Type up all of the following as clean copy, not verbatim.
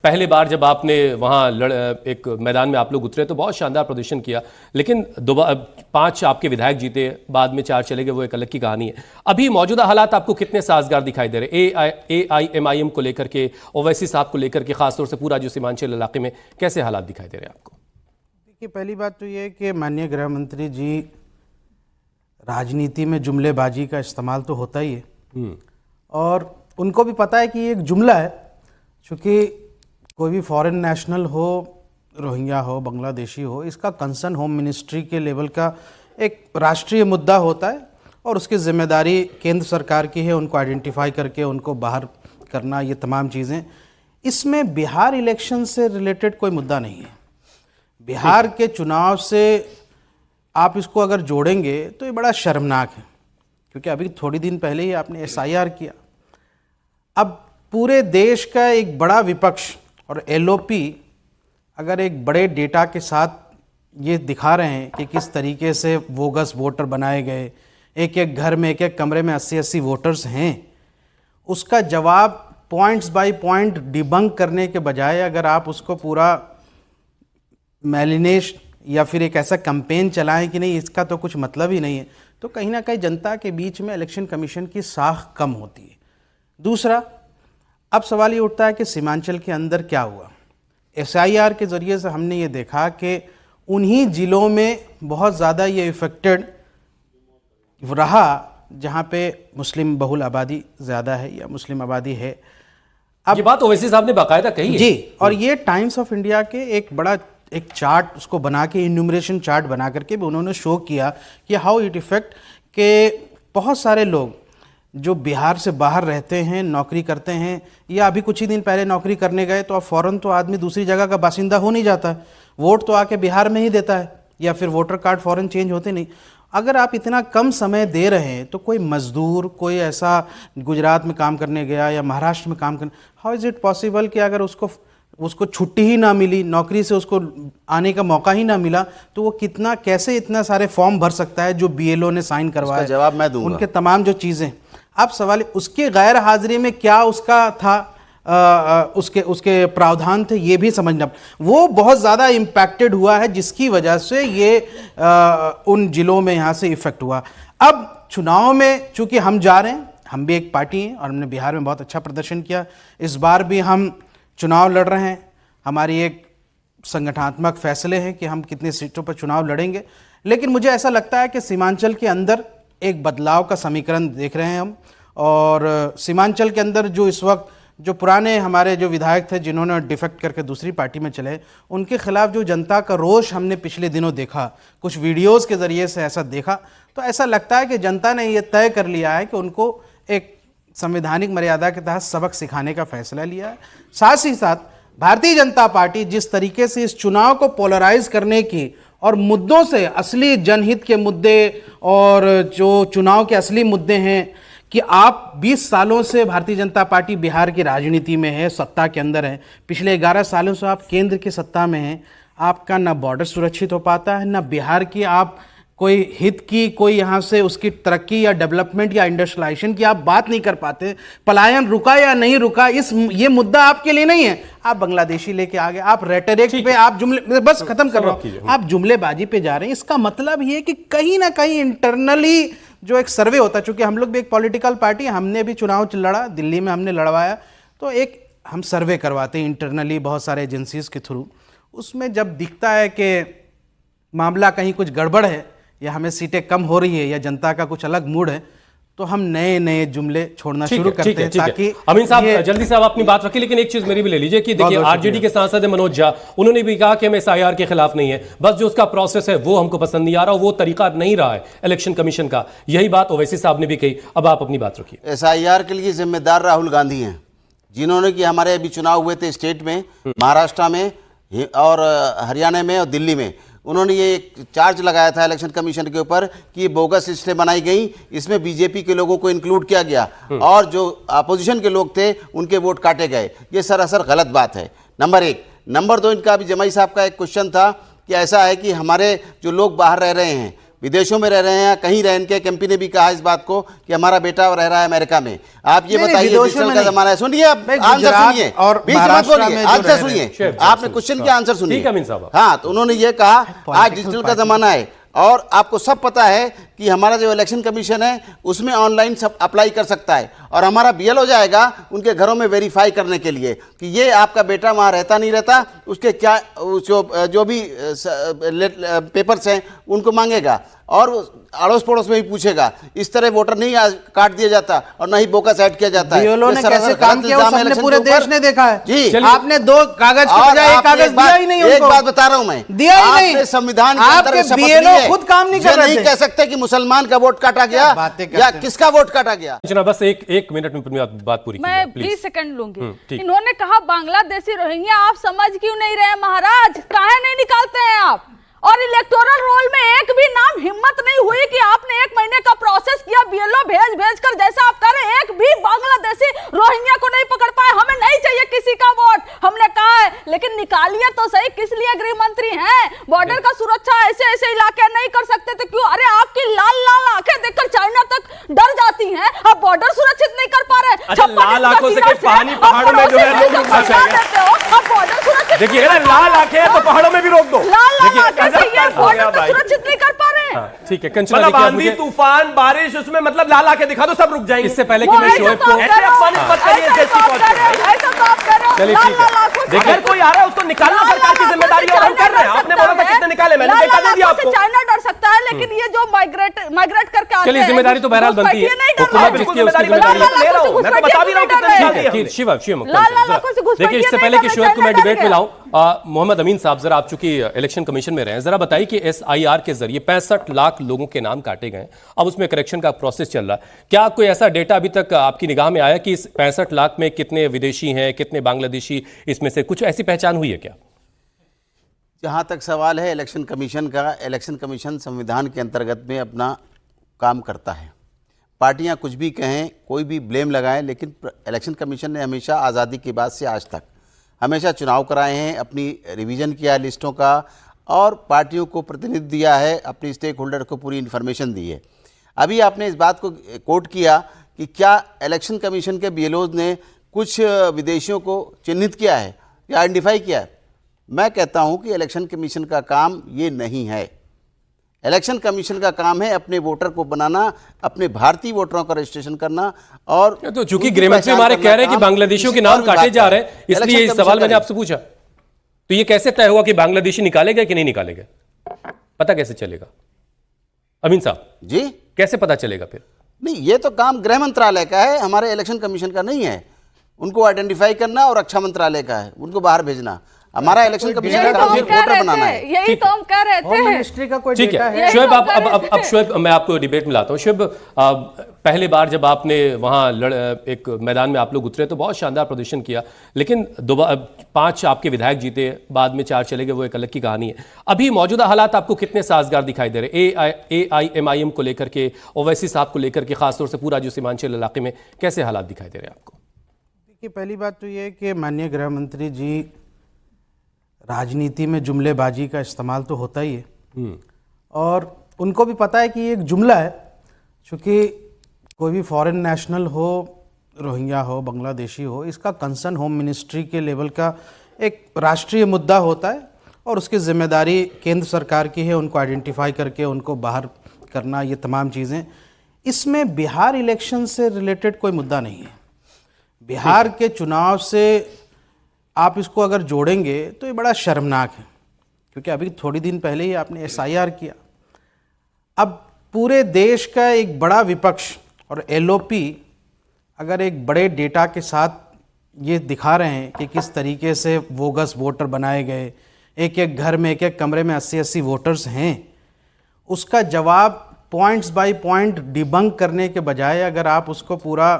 पहली बार जब आपने वहां एक मैदान में आप लोग उतरे तो बहुत शानदार प्रदर्शन किया, लेकिन 5 आपके विधायक जीते, बाद में 4 चले गए, वो एक अलग की कहानी है। अभी मौजूदा हालात आपको कितने साजगार दिखाई दे रहे AIMIM को लेकर के, ओवैसी साहब को लेकर के, खासतौर से पूरा जो सीमांचल इलाके में कैसे हालात दिखाई दे रहे हैं आपको? देखिए, पहली बात तो ये है कि माननीय गृह मंत्री जी, राजनीति में जुमलेबाजी का इस्तेमाल तो होता ही है और उनको भी पता है कि ये एक जुमला है, चूँकि कोई भी फॉरेन नेशनल हो, रोहिंग्या हो, बांग्लादेशी हो, इसका कंसर्न होम मिनिस्ट्री के लेवल का एक राष्ट्रीय मुद्दा होता है और उसकी जिम्मेदारी केंद्र सरकार की है उनको आइडेंटिफाई करके उनको बाहर करना, ये तमाम चीज़ें। इसमें बिहार इलेक्शन से रिलेटेड कोई मुद्दा नहीं है। बिहार के चुनाव से आप इसको अगर जोड़ेंगे तो ये बड़ा शर्मनाक है, क्योंकि अभी थोड़ी दिन पहले ही आपने SIR किया। अब पूरे देश का एक बड़ा विपक्ष और LOP अगर एक बड़े डेटा के साथ ये दिखा रहे हैं कि किस तरीके से बोगस वोटर बनाए गए, एक एक घर में, एक एक कमरे में 80-80 वोटर्स हैं, उसका जवाब पॉइंट्स बाय पॉइंट डिबंक करने के बजाय अगर आप उसको पूरा मैलिनेश या फिर एक ऐसा कैंपेन चलाएं कि नहीं इसका तो कुछ मतलब ही नहीं है, तो कहीं ना कहीं जनता के बीच में इलेक्शन कमीशन की साख कम होती है। दूसरा, अब सवाल ये उठता है कि सीमांचल के अंदर क्या हुआ। SIR के ज़रिए से हमने ये देखा कि उन्हीं ज़िलों में बहुत ज़्यादा ये इफ़ेक्टेड रहा जहाँ पे मुस्लिम बहुल आबादी ज़्यादा है या मुस्लिम आबादी है। अब ये बात ओवैसी साहब ने बाकायदा कही है जी, और ये टाइम्स ऑफ इंडिया के एक बड़ा एक चार्ट उसको बना के, इन्यूमरेशन चार्ट बना करके भी उन्होंने शो किया कि हाउ इट इफ़ेक्ट के बहुत सारे लोग जो बिहार से बाहर रहते हैं, नौकरी करते हैं, या अभी कुछ ही दिन पहले नौकरी करने गए तो अब फ़ौरन तो आदमी दूसरी जगह का बासिंदा हो नहीं जाता है, वोट तो आके बिहार में ही देता है या फिर वोटर कार्ड फ़ौरन चेंज होते नहीं। अगर आप इतना कम समय दे रहे हैं तो कोई मज़दूर, कोई ऐसा गुजरात में काम करने गया या महाराष्ट्र में काम करने, हाउ इज़ इट पॉसिबल कि अगर उसको छुट्टी ही ना मिली, नौकरी से उसको आने का मौका ही ना मिला, तो वो कैसे इतना सारे फॉर्म भर सकता है जो BLO ने साइन करवाया? जवाब मैं दूंगा। उनके तमाम जो चीज़ें, अब सवाल उसके गैर हाजिरी में क्या उसका था, उसके प्रावधान थे, ये भी समझना। वो बहुत ज़्यादा इम्पैक्टेड हुआ है जिसकी वजह से ये उन जिलों में यहाँ से इफ़ेक्ट हुआ। अब चुनाव में चूँकि हम जा रहे हैं, हम भी एक पार्टी हैं और हमने बिहार में बहुत अच्छा प्रदर्शन किया, इस बार भी हम चुनाव लड़ रहे हैं। हमारी एक संगठनात्मक फैसले हैं कि हम कितनी सीटों पर चुनाव लड़ेंगे, लेकिन मुझे ऐसा लगता है कि सीमांचल के अंदर एक बदलाव का समीकरण देख रहे हैं हम। और सीमांचल के अंदर जो इस वक्त जो पुराने हमारे जो विधायक थे जिन्होंने डिफेक्ट करके दूसरी पार्टी में चले, उनके खिलाफ जो जनता का रोष हमने पिछले दिनों देखा, कुछ वीडियोस के ज़रिए से ऐसा देखा, तो ऐसा लगता है कि जनता ने ये तय कर लिया है कि उनको एक संवैधानिक मर्यादा के तहत सबक सिखाने का फैसला लिया है। साथ ही साथ भारतीय जनता पार्टी जिस तरीके से इस चुनाव को पोलराइज करने की और मुद्दों से, असली जनहित के मुद्दे और जो चुनाव के असली मुद्दे हैं कि आप 20 सालों से भारतीय जनता पार्टी बिहार की राजनीति में है, सत्ता के अंदर है, पिछले 11 सालों से आप केंद्र की सत्ता में हैं, आपका ना बॉर्डर सुरक्षित हो पाता है, ना बिहार की आप कोई हित की, कोई यहाँ से उसकी तरक्की या डेवलपमेंट या इंडस्ट्रियलाइजेशन की आप बात नहीं कर पाते। पलायन रुका या नहीं रुका, ये मुद्दा आपके लिए नहीं है। आप बांग्लादेशी लेके आ गए, आप रेटरिक पे, आप जुमले, बस खत्म कर रहा हूँ, आप जुमलेबाजी पे जा रहे हैं। इसका मतलब ये कि कहीं ना कहीं इंटरनली जो एक सर्वे होता है, चूंकि हम लोग भी एक पॉलिटिकल पार्टी, हमने भी चुनाव लड़ा, दिल्ली में हमने लड़वाया, तो एक हम सर्वे करवाते हैं इंटरनली बहुत सारे एजेंसीज के थ्रू। उसमें जब दिखता है कि मामला कहीं कुछ गड़बड़ है या हमें सीटें कम हो रही है या जनता का कुछ अलग मूड है, तो हम नए नए जुमले छोड़ना शुरू करते हैं। ताकि अमीन साहब, जल्दी से आप अपनी बात रखिए, लेकिन एक चीज मेरी भी ले लीजिए कि देखिए RJD के सांसद मनोज झा, उन्होंने भी कहा कि हम SIR के खिलाफ नहीं है, बस जो उसका प्रोसेस है वो हमको पसंद नहीं आ रहा, वो तरीका नहीं रहा है इलेक्शन कमीशन का। यही बात ओवैसी साहब ने भी कही। अब आप अपनी बात रखिए। SIR के लिए जिम्मेदार राहुल गांधी हैं, जिन्होंने कि हमारे अभी चुनाव हुए थे स्टेट में, महाराष्ट्र में और हरियाणा में और दिल्ली में, उन्होंने ये एक चार्ज लगाया था इलेक्शन कमीशन के ऊपर कि ये बोगस लिस्टें बनाई गई, इसमें BJP के लोगों को इंक्लूड किया गया और जो अपोजिशन के लोग थे उनके वोट काटे गए। ये सरासर गलत बात है, नंबर 1। नंबर 2, इनका अभी जमाई साहब का एक क्वेश्चन था कि ऐसा है कि हमारे जो लोग बाहर रह रहे हैं विदेशों में रह रहे हैं, कहीं रह, इनके एमपी ने भी कहा इस बात को कि हमारा बेटा रह रहा है अमेरिका में। आप ये बताइए, डिजिटल का जमाना है। सुनिए, आंसर सुनिए और बीच मत बोलिए, आंसर सुनिए। आपने क्वेश्चन के आंसर सुनिए। हाँ, तो उन्होंने ये कहा आज डिजिटल का जमाना है और आपको सब पता है कि हमारा जो इलेक्शन कमीशन है उसमें ऑनलाइन सब अप्लाई कर सकता है और हमारा बीएलओ जाएगा उनके घरों में वेरीफाई करने के लिए कि ये आपका बेटा वहाँ रहता नहीं रहता, उसके क्या जो भी पेपर्स हैं उनको मांगेगा और अड़ोस पड़ोस में भी पूछेगा। इस तरह वोटर नहीं काट दिया जाता और ना ही बोकस ऐड किया जाता है। बीएलओ ने कैसे काम किया वो सबने पूरे देश ने देखा है जी। आपने 2 कागज के बजाय 1 कागज दिया ही नहीं उनको। एक बात बता रहा हूं मैं, दिया ही नहीं। आपने संविधान के अंदर आपके शपथ ली बीएलओ है। खुद काम नहीं कर रहे थे। नहीं कह सकते कि मुसलमान का वोट काटा गया या किसका वोट काटा गया। बस एक मिनट में बात पूरी मैं 20 सेकंड लूंगी। इन्होंने कहा बांग्लादेशी रोहिंग्या, आप समझ क्यों नहीं रहे महाराज? काहे नहीं निकालते हैं आप? और इलेक्टोरल रोल में एक भी नाम हिम्मत नहीं हुई कि आपने 1 महीने का प्रोसेस किया बीएलओ भेज कर, जैसा आप कह रहे हैं, एक भी बांग्लादेशी रोहिंग्या को नहीं पकड़ पाए। हमें नहीं चाहिए किसी का वोट, हमने कहा है, लेकिन निकालिए तो सही। किस लिए गृह मंत्री हैं? बॉर्डर का सुरक्षा ऐसे ऐसे इलाके नहीं कर सकते तो क्यों? अरे आपकी लाल लाल आंखें देखकर चाइना तक डर जाती हैं, आप बॉर्डर सुरक्षित नहीं कर पा रहे। लाल आंखों से पानी पहाड़ों में जो है लोग रुकना चाहिए। आप बॉर्डर सुरक्षित देखिए, लाल आंखें तो पहाड़ों में भी रोक दो। सुरक्षित नहीं कर पा रहे हैं। ठीक है, मतलब आंधी तूफान बारिश उसमें मतलब लाल आंखें दिखा दो, सब रुक जाएंगे। इससे पहले कि मैं शोएब को ऐसे अपमानित मत करिए देश की फौज को। चलिए ठीक है, देखिए अगर कोई आ रहा है उसको निकालना सरकार की जिम्मेदारी और हम कर रहे हैं। आपने बोला था कितने निकाले, मैंने डेटा दे दिया आपको। चाइना डर सकता है, लेकिन ये जो माइग्रेट करके आते हैं, चलिए जिम्मेदारी तो बहरहाल बनती है, हुकूमत जिसकी उसकी जिम्मेदारी ले रहा हूं, मैं तो बता भी रहा हूं कितने निकाल दिए। शिव देखिए, इससे पहले कि शोएब को मैं डिबेट में लाऊं, मोहम्मद अमीन साहब, जरा आप चूंकि इलेक्शन कमीशन में रहे हैं, जरा बताइए कि एसआईआर के जरिए 65 लाख लोगों के नाम काटे गए, अब उसमें करेक्शन का प्रोसेस चल रहा है। क्या कोई ऐसा डेटा अभी तक आपकी निगाह में आया कि इस 65 लाख में कितने विदेशी हैं, कितने बांग्लादेशी, इसमें से कुछ ऐसी पहचान हुई है क्या? जहाँ तक सवाल है इलेक्शन कमीशन का, इलेक्शन कमीशन संविधान के अंतर्गत में अपना काम करता है। पार्टियां कुछ भी कहें, कोई भी ब्लेम लगाएं, लेकिन इलेक्शन कमीशन ने हमेशा आज़ादी के बाद से आज तक हमेशा चुनाव कराए हैं, अपनी रिवीजन किया है लिस्टों का और पार्टियों को प्रतिनिधि दिया है, अपनी स्टेक होल्डर को पूरी इन्फॉर्मेशन दी है। अभी आपने इस बात को कोट किया कि क्या इलेक्शन कमीशन के बीएलओज ने कुछ विदेशियों को चिन्हित किया है या आइडेंटिफाई किया है। मैं कहता हूं कि इलेक्शन कमीशन का काम ये नहीं है। इलेक्शन कमीशन का काम है अपने वोटर को बनाना, अपने भारतीय वोटरों का रजिस्ट्रेशन करना। और तो चूंकि गृह मंत्री हमारे कह रहे हैं कि बांग्लादेशियों के नाम काटे जा रहे हैं, इसलिए इस सवाल मैंने आपसे पूछा। तो ये कैसे तय हुआ कि बांग्लादेशी निकाले गए कि नहीं निकाले गए? पता कैसे चलेगा अमीन साहब जी? कैसे पता चलेगा फिर? नहीं, ये तो काम गृह मंत्रालय का है, हमारे इलेक्शन कमीशन का नहीं है। उनको आइडेंटिफाई करना और रक्षा मंत्रालय का है, उनको बाहर भेजना। हमारा इलेक्शन कमीशन का काम सिर्फ वोटर बनाना है। यही तो हम कह रहे थे। होम मिनिस्ट्री का कोई ठीक डेटा है है? शोएब, अब शोएब मैं आपको डिबेट में लाता हूँ। शोएब, पहले बार जब आपने वहाँ एक मैदान में आप लोग उतरे तो बहुत शानदार प्रदर्शन किया, लेकिन 5 आपके विधायक जीते, बाद में 4 चले गए, वो एक अलग की कहानी है। अभी मौजूदा हालात आपको कितने साजगार दिखाई दे रहे? AIMIM को लेकर के, ओवैसी साहब को लेकर के, खासतौर से पूरा जो सीमांचल इलाके में कैसे हालात दिखाई दे रहे हैं आपको? देखिए, पहली बात तो ये है कि माननीय गृह मंत्री जी, राजनीति में जुमलेबाजी का इस्तेमाल तो होता ही है और उनको भी पता है कि ये एक जुमला है, क्योंकि कोई भी फॉरेन नेशनल हो, रोहिंग्या हो, बांग्लादेशी हो, इसका कंसर्न होम मिनिस्ट्री के लेवल का एक राष्ट्रीय मुद्दा होता है और उसकी जिम्मेदारी केंद्र सरकार की है उनको आइडेंटिफाई करके उनको बाहर करना, ये तमाम चीज़ें। इसमें बिहार इलेक्शन से रिलेटेड कोई मुद्दा नहीं है। बिहार के चुनाव से आप इसको अगर जोड़ेंगे तो ये बड़ा शर्मनाक है, क्योंकि अभी थोड़ी दिन पहले ही आपने SIR किया। अब पूरे देश का एक बड़ा विपक्ष और LOP अगर एक बड़े डेटा के साथ ये दिखा रहे हैं कि किस तरीके से बोगस वोटर बनाए गए, एक एक घर में, एक एक कमरे में 80-80 वोटर्स हैं, उसका जवाब पॉइंट्स बाय पॉइंट डिबंक करने के बजाय अगर आप उसको पूरा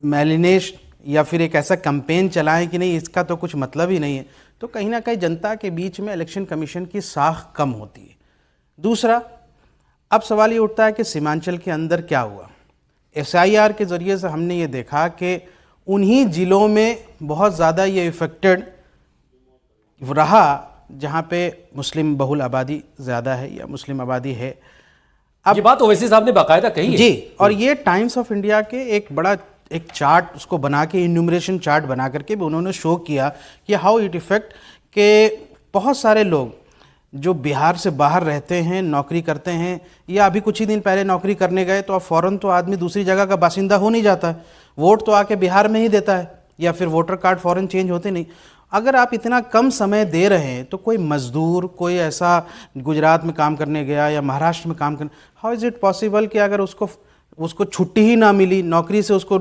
मैलिनेश या फिर एक ऐसा कैंपेन चलाएं कि नहीं इसका तो कुछ मतलब ही नहीं है, तो कहीं ना कहीं जनता के बीच में इलेक्शन कमीशन की साख कम होती है। दूसरा, अब सवाल ये उठता है कि सीमांचल के अंदर क्या हुआ। SIR के ज़रिए से हमने ये देखा कि उन्हीं ज़िलों में बहुत ज़्यादा ये इफ़ेक्टेड रहा जहाँ पे मुस्लिम बहुल आबादी ज़्यादा है या मुस्लिम आबादी है। ये बात ओवैसी साहब ने बाकायदा कही है जी, और ये टाइम्स ऑफ इंडिया के एक बड़ा एक चार्ट उसको बना के, इन्यूमरेशन चार्ट बना करके भी उन्होंने शो किया कि हाउ इट इफेक्ट के बहुत सारे लोग जो बिहार से बाहर रहते हैं, नौकरी करते हैं, या अभी कुछ ही दिन पहले नौकरी करने गए तो अब फ़ौरन तो आदमी दूसरी जगह का बासिंदा हो नहीं जाता है, वोट तो आके बिहार में ही देता है, या फिर वोटर कार्ड फ़ौरन चेंज होते नहीं। अगर आप इतना कम समय दे रहे हैं तो कोई मज़दूर, कोई ऐसा गुजरात में काम करने गया या महाराष्ट्र में काम करने, हाउ इज़ इट पॉसिबल कि अगर उसको छुट्टी ही ना मिली, नौकरी से उसको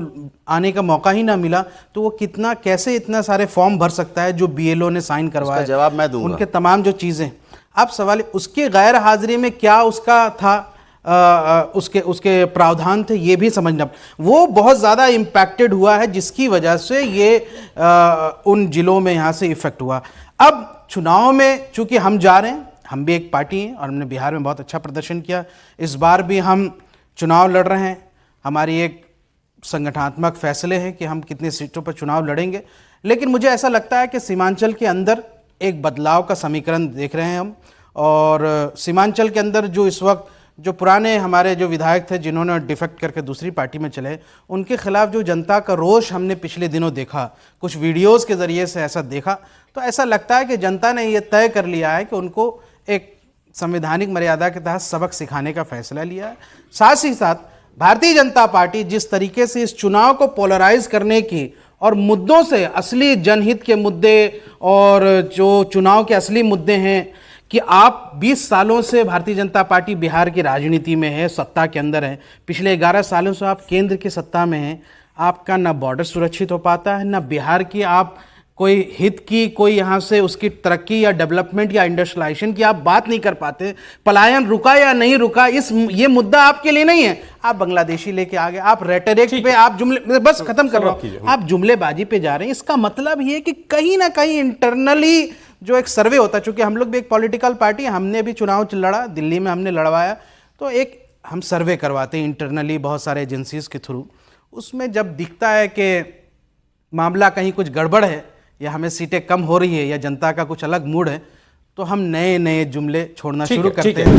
आने का मौका ही ना मिला, तो वो कितना, कैसे इतना सारे फॉर्म भर सकता है जो बीएलओ ने साइन करवाया? जवाब मैं दूंगा। उनके तमाम जो चीज़ें, आप सवाल उसके गैर हाजिरी में क्या उसका था, उसके प्रावधान थे, ये भी समझना। वो बहुत ज़्यादा इम्पैक्टेड हुआ है जिसकी वजह से ये उन जिलों में यहाँ से इफेक्ट हुआ। अब चुनाव में चूंकि हम जा रहे हैं, हम भी एक पार्टी हैं और हमने बिहार में बहुत अच्छा प्रदर्शन किया, इस बार भी हम चुनाव लड़ रहे हैं। हमारी एक संगठनात्मक फैसले हैं कि हम कितनी सीटों पर चुनाव लड़ेंगे, लेकिन मुझे ऐसा लगता है कि सीमांचल के अंदर एक बदलाव का समीकरण देख रहे हैं हम। और सीमांचल के अंदर जो इस वक्त जो पुराने हमारे जो विधायक थे जिन्होंने डिफेक्ट करके दूसरी पार्टी में चले, उनके खिलाफ जो जनता का रोष हमने पिछले दिनों देखा, कुछ वीडियोस के ज़रिए से ऐसा देखा, तो ऐसा लगता है कि जनता ने ये तय कर लिया है कि उनको एक संवैधानिक मर्यादा के तहत सबक सिखाने का फैसला लिया है। साथ ही साथ भारतीय जनता पार्टी जिस तरीके से इस चुनाव को पोलराइज करने की और मुद्दों से, असली जनहित के मुद्दे और जो चुनाव के असली मुद्दे हैं, कि आप 20 सालों से भारतीय जनता पार्टी बिहार की राजनीति में है, सत्ता के अंदर है, पिछले 11 सालों से आप केंद्र की सत्ता में हैं, आपका ना बॉर्डर सुरक्षित हो पाता है, ना बिहार की आप कोई हित की, कोई यहाँ से उसकी तरक्की या डेवलपमेंट या इंडस्ट्रियलाइजेशन की आप बात नहीं कर पाते। पलायन रुका या नहीं रुका, ये मुद्दा आपके लिए नहीं है। आप बांग्लादेशी लेके आ गए, आप रेटरिक पे, आप जुमले, बस खत्म कर रहा हूं, आप जुमलेबाजी पे जा रहे हैं। इसका मतलब ये कि कहीं ना कहीं इंटरनली जो एक सर्वे होता है, चूंकि हम लोग भी एक पॉलिटिकल पार्टी, हमने भी चुनाव लड़ा, दिल्ली में हमने लड़वाया, तो एक हम सर्वे करवाते हैं इंटरनली बहुत सारे एजेंसीज के थ्रू। उसमें जब दिखता है कि मामला कहीं कुछ गड़बड़ है या हमें सीटें कम हो रही है या जनता का कुछ अलग मूड है, तो हम नए नए जुमले छोड़ना शुरू करते हैं।